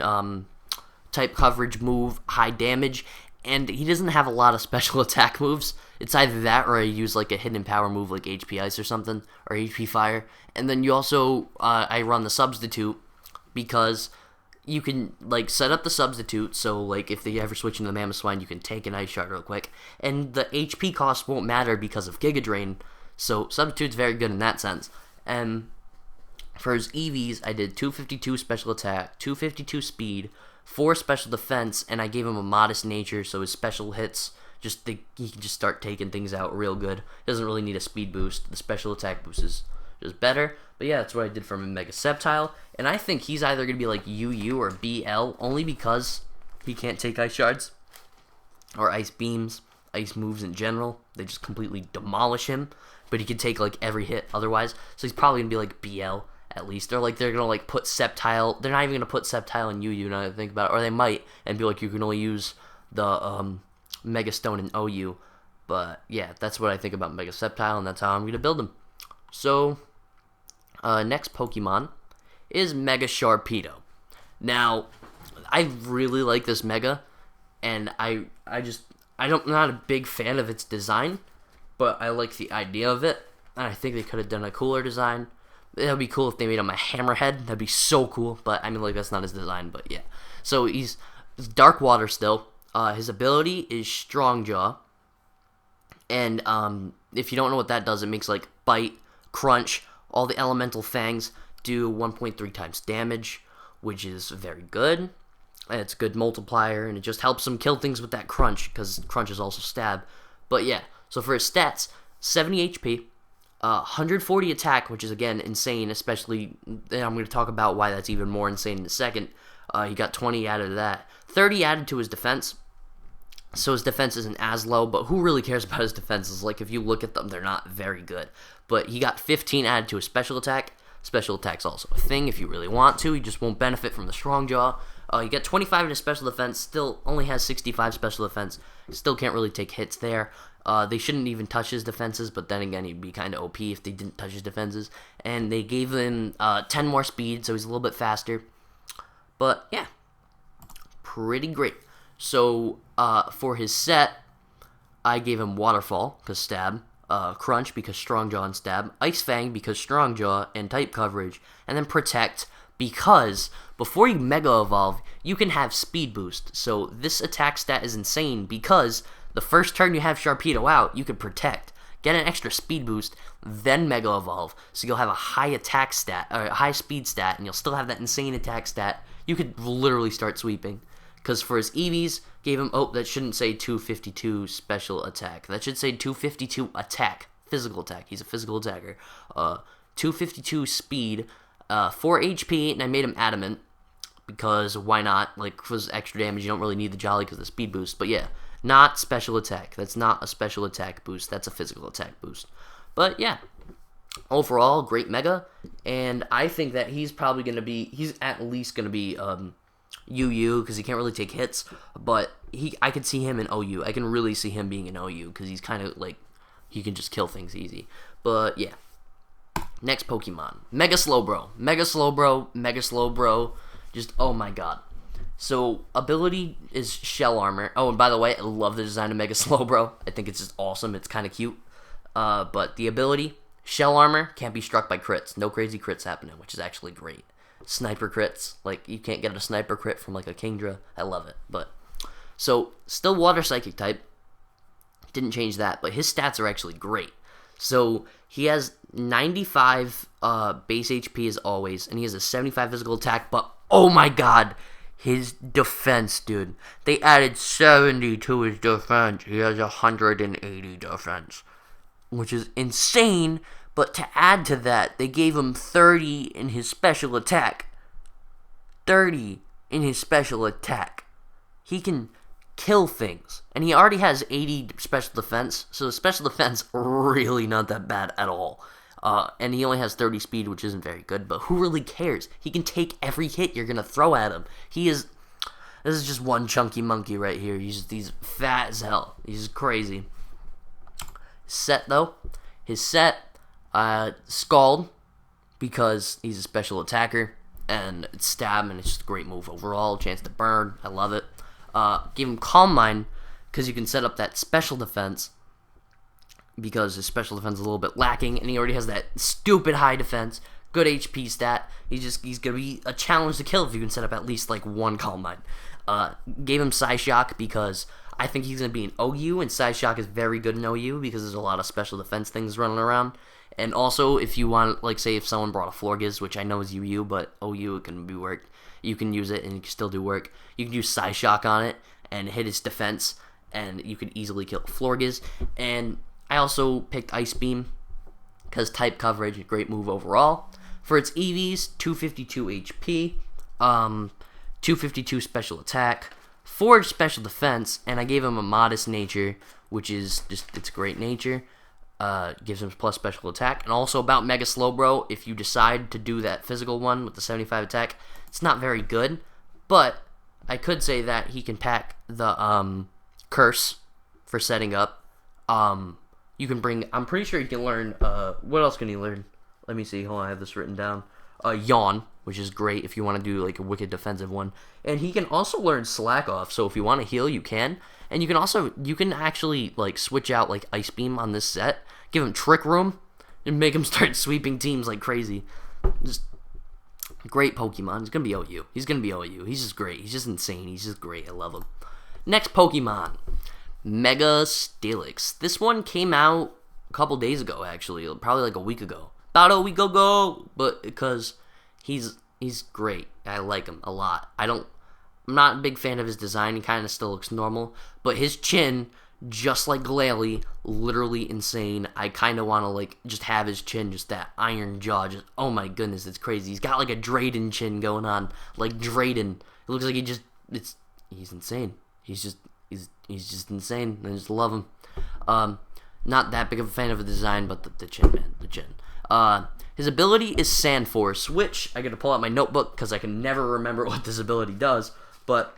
Speaker 1: type coverage move, high damage, and he doesn't have a lot of special attack moves. It's either that or I use like a hidden power move like HP Ice or something, or HP Fire. And then you also, I run the Substitute, because you can like set up the Substitute, so like if they ever switch into the Mamoswine, you can take an Ice Shard real quick. And the HP cost won't matter because of Giga Drain, so Substitute's very good in that sense. And For his EVs, I did 252 special attack, 252 speed, 4 special defense, and I gave him a modest nature, so his special hits, he can just start taking things out real good. He doesn't really need a speed boost. The special attack boost is just better. But yeah, that's what I did for him in Mega Sceptile. And I think he's either going to be like UU or BL, only because he can't take Ice Shards or Ice Beams, Ice moves in general. They just completely demolish him. But he can take like every hit otherwise. So he's probably going to be like BL at least. Or like they're going to like put Sceptile. They're not even going to put Sceptile in UU now that I think about it. Or they might and be like, you can only use the Mega Stone in OU. But yeah, that's what I think about Mega Sceptile, and that's how I'm going to build him. So, next Pokemon is Mega Sharpedo. Now, I really like this Mega, and I'm not a big fan of its design, but I like the idea of it, and I think they could have done a cooler design. It would be cool if they made him a hammerhead. That'd be so cool, but I mean, like, that's not his design, but yeah. So, he's Dark Water still. His ability is Strong Jaw, and if you don't know what that does, it makes, like, Bite, Crunch, all the elemental fangs do 1.3 times damage, which is very good. And it's a good multiplier, and it just helps him kill things with that Crunch, because Crunch is also Stab. But yeah, so for his stats, 70 HP, 140 attack, which is, again, insane, especially, and I'm going to talk about why that's even more insane in a second. He got 20 added to that. 30 added to his defense. So his defense isn't as low, but who really cares about his defenses? Like, if you look at them, they're not very good. But he got 15 added to his special attack. Special attack's also a thing if you really want to. You just won't benefit from the Strong Jaw. You get 25 in his special defense. Still only has 65 special defense. Still can't really take hits there. They shouldn't even touch his defenses, but then again, he'd be kind of OP if they didn't touch his defenses. And they gave him 10 more speed, so he's a little bit faster. But, yeah, pretty great. So, for his set, I gave him Waterfall, because Stab, Crunch, because Strong Jaw and Stab, Ice Fang, because Strong Jaw and Type Coverage, and then Protect, because before you Mega Evolve, you can have Speed Boost. So, this attack stat is insane, because the first turn you have Sharpedo out, you can Protect, get an extra Speed Boost, then Mega Evolve, so you'll have a high attack stat, or a high speed stat, and you'll still have that insane attack stat. You could literally start sweeping. Because for his EVs, gave him, that shouldn't say 252 special attack. That should say 252 attack, physical attack. He's a physical attacker. 252 speed, 4 HP, and I made him adamant. Because why not? Like, for his extra damage, you don't really need the Jolly because of the speed boost. But yeah, not special attack. That's not a special attack boost. That's a physical attack boost. But yeah, overall, great Mega. And I think that he's probably going to be, he's at least going to be, UU, because he can't really take hits, but I could see him in OU. I can really see him being in OU, because he's kind of like, he can just kill things easy. But yeah, next Pokemon, Mega Slowbro. Mega Slowbro, Mega Slowbro, just, oh my god. So, ability is Shell Armor. Oh, and by the way, I love the design of Mega Slowbro. I think it's just awesome. It's kind of cute. But the ability, Shell Armor, can't be struck by crits. No crazy crits happening, which is actually great. Sniper crits, like, you can't get a sniper crit from, like, a Kingdra. I love it. But so, still Water Psychic type. Didn't change that, but his stats are actually great. So, he has 95 base HP as always, and he has a 75 physical attack, but, oh my god, his defense, dude. They added 70 to his defense. He has 180 defense, which is insane. But to add to that, they gave him 30 in his special attack. 30 in his special attack. He can kill things. And he already has 80 special defense. So the special defense really not that bad at all. And he only has 30 speed, which isn't very good. But who really cares? He can take every hit you're going to throw at him. This is just one chunky monkey right here. He's fat as hell. He's crazy. Set, though. His set... Scald, because he's a special attacker, and it's Stab, and it's just a great move overall, chance to burn, I love it. Give him Calm Mind, because you can set up that special defense, because his special defense is a little bit lacking, and he already has that stupid high defense, good HP stat. He's gonna be a challenge to kill if you can set up at least, like, one Calm Mind. Gave him Psyshock, because I think he's going to be an OU, and Psy Shock is very good in OU because there's a lot of special defense things running around. And also, if you want, like, say if someone brought a Florges, which I know is UU, but OU it can be work. You can use it and it can still do work. You can use Psy Shock on it and hit its defense, and you could easily kill Florges. And I also picked Ice Beam because type coverage, a great move overall. For its EVs, 252 HP, 252 special attack, 4 special defense, and I gave him a modest nature, which is just, it's great nature. Gives him plus special attack. And also about Mega Slowbro, if you decide to do that physical one with the 75 attack, it's not very good, but I could say that he can pack the curse for setting up. You can bring, I'm pretty sure he can learn, what else can he learn? Let me see, hold on, I have this written down. Yawn, which is great if you want to do like a wicked defensive one. And he can also learn Slack Off, so if you want to heal, you can. And you can actually like switch out like Ice Beam on this set, give him Trick Room, and make him start sweeping teams like crazy. Just great Pokemon. He's gonna be OU. He's gonna be OU. He's just great. He's just insane. He's just great. I love him. Next Pokemon, Mega Steelix. This one came out a couple days ago, actually, probably like a week ago. About a week ago, but because he's great. I like him a lot. I'm not a big fan of his design. He kind of still looks normal, but his chin, just like Glalie, literally insane. I kind of want to like just have his chin, just that iron jaw. Just oh my goodness, it's crazy. He's got like a Drayden chin going on, like Drayden. It looks like he's insane. He's just insane. I just love him. Not that big of a fan of the design, but the chin, man, the chin. His ability is Sand Force, which I gotta pull out my notebook because I can never remember what this ability does. But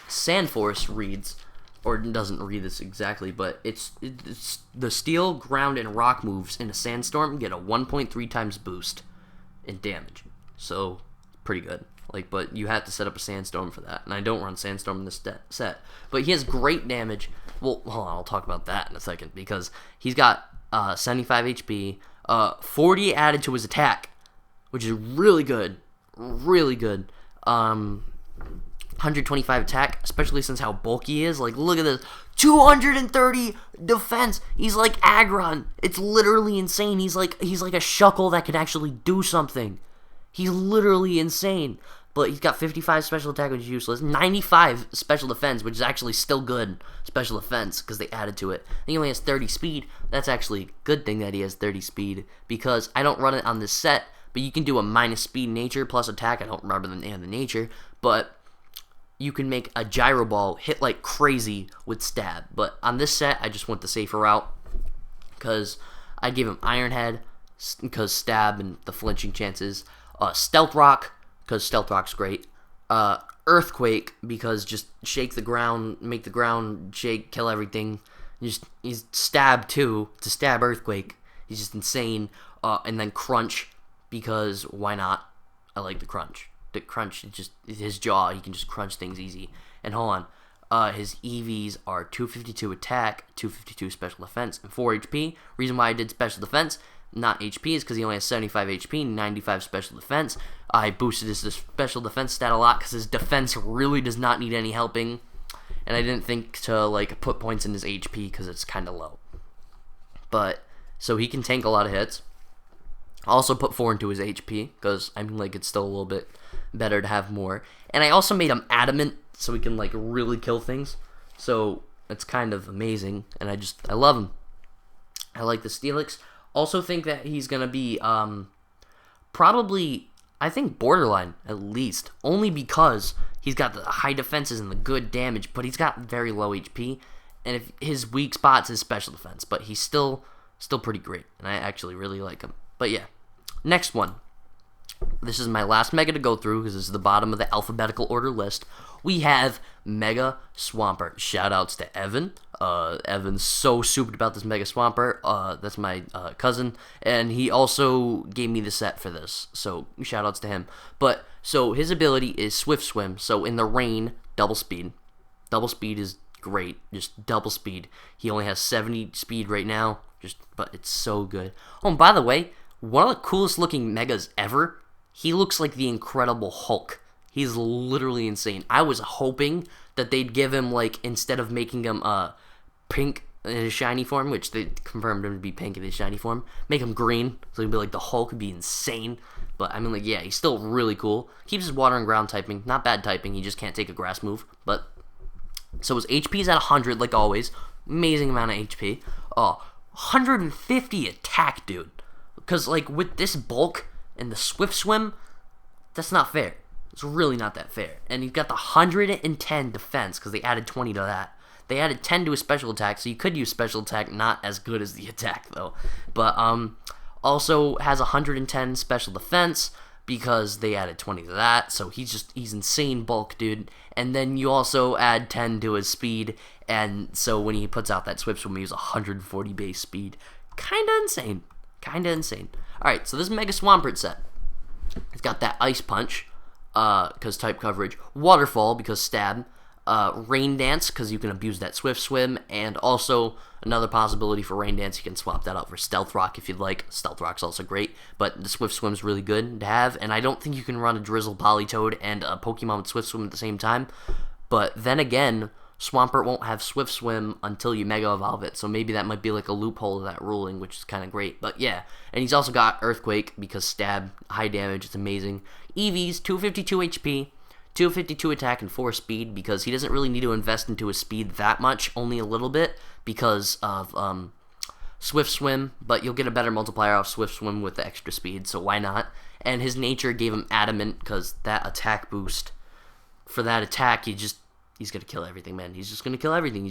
Speaker 1: Sand Force reads, or doesn't read this exactly, but it's the Steel, Ground, and Rock moves in a Sandstorm get a 1.3 times boost in damage. So pretty good. Like, but you have to set up a Sandstorm for that, and I don't run Sandstorm in this set. But he has great damage. Well, hold on, I'll talk about that in a second because he's got 75 HP. 40 added to his attack, which is really good. Really good. 125 attack, especially since how bulky he is. Like, look at this. 230 defense. He's like Aggron. It's literally insane. He's like a Shuckle that can actually do something. He's literally insane. But he's got 55 special attack, which is useless. 95 special defense, which is actually still good special defense because they added to it. And he only has 30 speed. That's actually a good thing that he has 30 speed because I don't run it on this set, but you can do a minus speed nature plus attack. I don't remember the name of the nature, but you can make a Gyro Ball hit like crazy with Stab. But on this set, I just went the safer route because I gave him Iron Head because Stab and the flinching chances. Stealth Rock, because Stealth Rock's great. Earthquake, because just shake the ground, make the ground shake, kill everything. He's Stab too, to Stab Earthquake. He's just insane. And then Crunch, because why not? I like the Crunch. The Crunch, just his jaw, he can just crunch things easy. And hold on, his EVs are 252 attack, 252 special defense, and 4 HP. Reason why I did special defense, not HP, is because he only has 75 HP, 95 special defense. I boosted his special defense stat a lot because his defense really does not need any helping. And I didn't think to like put points in his HP because it's kind of low. But, so he can tank a lot of hits. I also put 4 into his HP because I mean like it's still a little bit better to have more. And I also made him adamant so he can like really kill things. So it's kind of amazing. And I love him. I like the Steelix. Also think that he's going to be probably, I think, borderline at least. Only because he's got the high defenses and the good damage, but he's got very low HP. And if his weak spot's his special defense, but he's still pretty great. And I actually really like him. But yeah, next one. This is my last Mega to go through because this is the bottom of the alphabetical order list. We have Mega Swampert. Shoutouts to Evan. Evan's so super about this Mega Swampert. That's my cousin, and he also gave me the set for this. So shoutouts to him. But so his ability is Swift Swim. So in the rain, double speed. Double speed is great. Just double speed. He only has 70 speed right now. But it's so good. Oh, and by the way, one of the coolest looking Megas ever. He looks like the Incredible Hulk. He's literally insane. I was hoping that they'd give him, like, instead of making him pink in his shiny form, which they confirmed him to be pink in his shiny form, make him green, so he'd be like the Hulk, would be insane. But, I mean, like, yeah, he's still really cool. Keeps his water and ground typing. Not bad typing, he just can't take a grass move. But, so his HP is at 100, like always. Amazing amount of HP. 150 attack, dude. Because, like, with this bulk and the Swift Swim, that's not fair. It's really not that fair. And he's got the 110 defense, because they added 20 to that. They added 10 to his special attack, so you could use special attack, not as good as the attack, though. But, also has 110 special defense, because they added 20 to that, so he's insane bulk, dude. And then you also add 10 to his speed, and so when he puts out that Swift Swim, he has 140 base speed. Kinda insane. Alright, so this Mega Swampert set. It's got that Ice Punch, because type coverage, Waterfall, because stab, Rain Dance, because you can abuse that Swift Swim, and also another possibility for Rain Dance, you can swap that out for Stealth Rock if you'd like. Stealth Rock's also great, but the Swift Swim's really good to have, and I don't think you can run a Drizzle, Politoed, and a Pokemon with Swift Swim at the same time, but then again, Swampert won't have Swift Swim until you Mega Evolve it, so maybe that might be like a loophole of that ruling, which is kind of great. But yeah, and he's also got Earthquake, because stab, high damage, it's amazing. EV's 252 HP, 252 attack, and 4 speed, because he doesn't really need to invest into his speed that much, only a little bit, because of Swift Swim, but you'll get a better multiplier off Swift Swim with the extra speed, so why not? And his nature gave him Adamant, because that attack boost, for that attack, he's gonna kill everything, man. He's just gonna kill everything.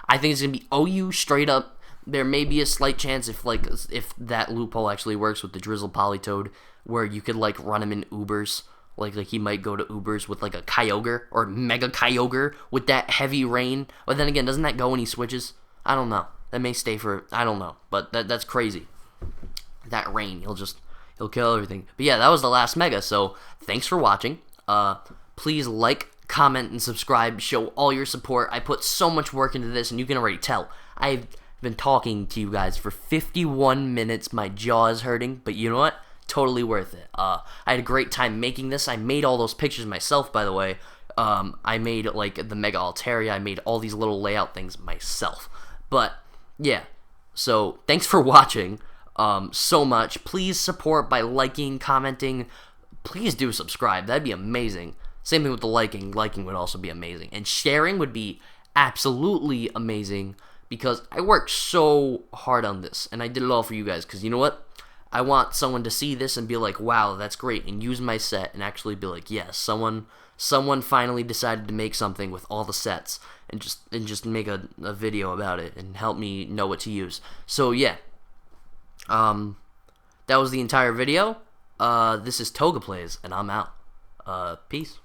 Speaker 1: I think it's gonna be OU straight up. There may be a slight chance if that loophole actually works with the Drizzle Politoed, where you could like run him in Ubers. Like he might go to Ubers with like a Kyogre or Mega Kyogre with that heavy rain. But then again, doesn't that go when he switches? I don't know. That may stay for, I don't know. But that's crazy. That rain, he'll kill everything. But yeah, that was the last Mega. So thanks for watching. Please like, comment, and subscribe. Show all your support. I put so much work into this, and you can already tell. I've been talking to you guys for 51 minutes. My jaw is hurting, but you know what? Totally worth it. I had a great time making this. I made all those pictures myself, by the way. I made like the Mega Altaria. I made all these little layout things myself. But yeah, so thanks for watching so much. Please support by liking, commenting. Please do subscribe. That'd be amazing. Same thing with the liking. Liking would also be amazing. And sharing would be absolutely amazing, because I worked so hard on this, and I did it all for you guys, because you know what? I want someone to see this and be like, wow, that's great, and use my set and actually be like, yes, someone finally decided to make something with all the sets, and just make a video about it and help me know what to use. So yeah, that was the entire video. This is Toga Plays, and I'm out. Peace.